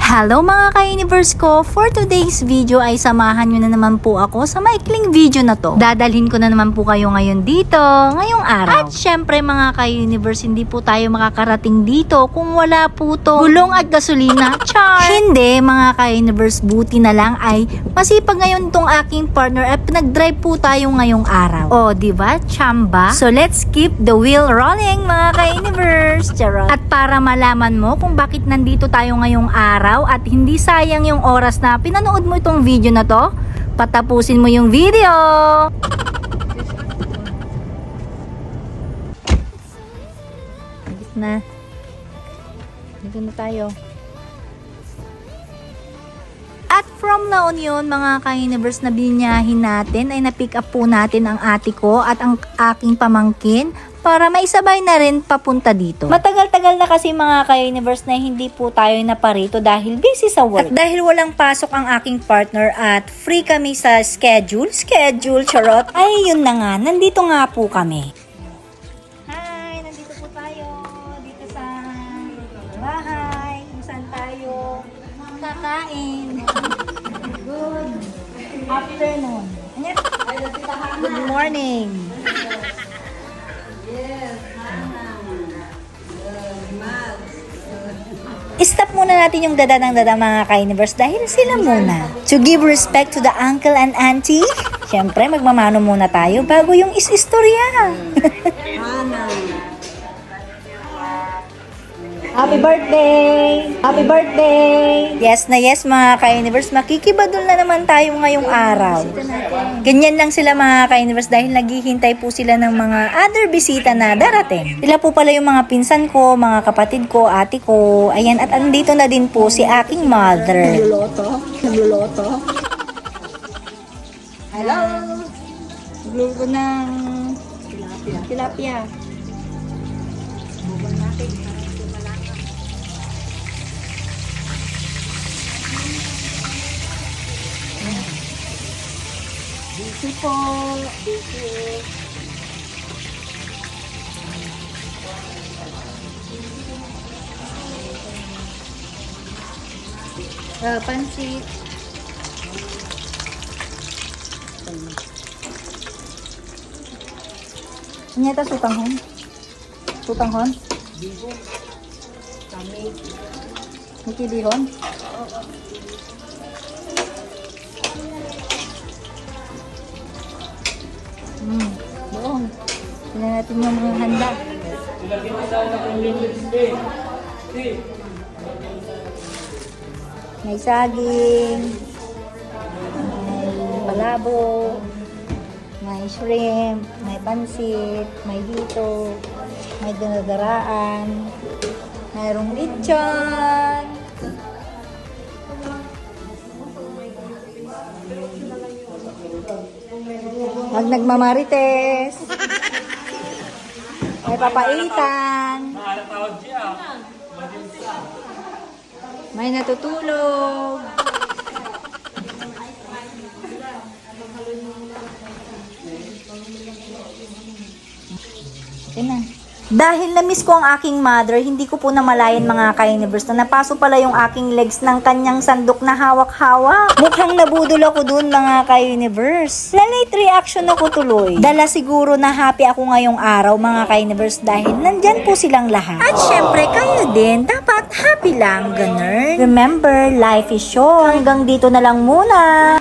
Hello mga ka-universe ko! For today's video ay samahan nyo na naman po ako sa maikling video na to. Dadalhin ko na naman po kayo ngayon dito, ngayong araw. At syempre mga ka-universe, hindi po tayo makakarating dito kung wala po to gulong at gasolina. Char! Hindi mga ka-universe, buti na lang ay masipag ngayon tong aking partner at nag-drive po tayo ngayong araw. O, diba? Chamba? So let's keep the wheel rolling mga ka-universe. Charot! At para malaman mo kung bakit nandito tayo ngayong araw at hindi sayang yung oras na pinanood mo itong video na to, patapusin mo yung video. Na. Dito na tayo. At from now on yun, mga ka-universe, na binyahin natin ay na-pick up po natin ang ate ko at ang aking pamangkin para maisabay na rin papunta dito. Matagal-tagal na kasi mga ka-universe na hindi po tayo naparito dahil busy sa work. At dahil walang pasok ang aking partner at free kami sa schedule, charot, ay yun na nga, nandito nga po kami. Hi, nandito po tayo dito sa bahay, kung saan tayo kakain. Good afternoon. Good morning. Stop muna natin yung dada ng dada mga ka-universe dahil sila muna. To give respect to the uncle and auntie, syempre magmamano muna tayo bago yung istorya. Happy birthday! Happy birthday! Yes na yes mga ka-universe, makikibadol na naman tayo ngayong araw. Ganyan lang sila mga ka-universe dahil naghihintay po sila ng mga other bisita na darating. Sila po pala yung mga pinsan ko, mga kapatid ko, ate ko. Ayan, at andito na din po si aking mother. Nagluluto. Hello! Nagluluto ng tilapia. Bubal natin. Busy po. Busy. Pansit. Nyata sutanghon. Sutanghon? Bihon. Kami. Niki bihon? Doon. Tingnan natin yung mga handa. May saging, may palabo, may shrimp, may pansit, may hito, may dinadaraan, mayroong lechon. Wag nagmamarites. May papaitan. May natutulog. Ito na. Dahil na-miss ko ang aking mother, hindi ko po namalayan mga ka-universe na napaso pala yung aking legs ng kanyang sandok na hawak-hawak. Mukhang nabudol ako dun mga ka-universe. Late reaction ako tuloy. Dala siguro na happy ako ngayong araw mga ka-universe dahil nandyan po silang lahat. At syempre kayo din, dapat happy lang, ganun. Remember, life is short. Hanggang dito na lang muna.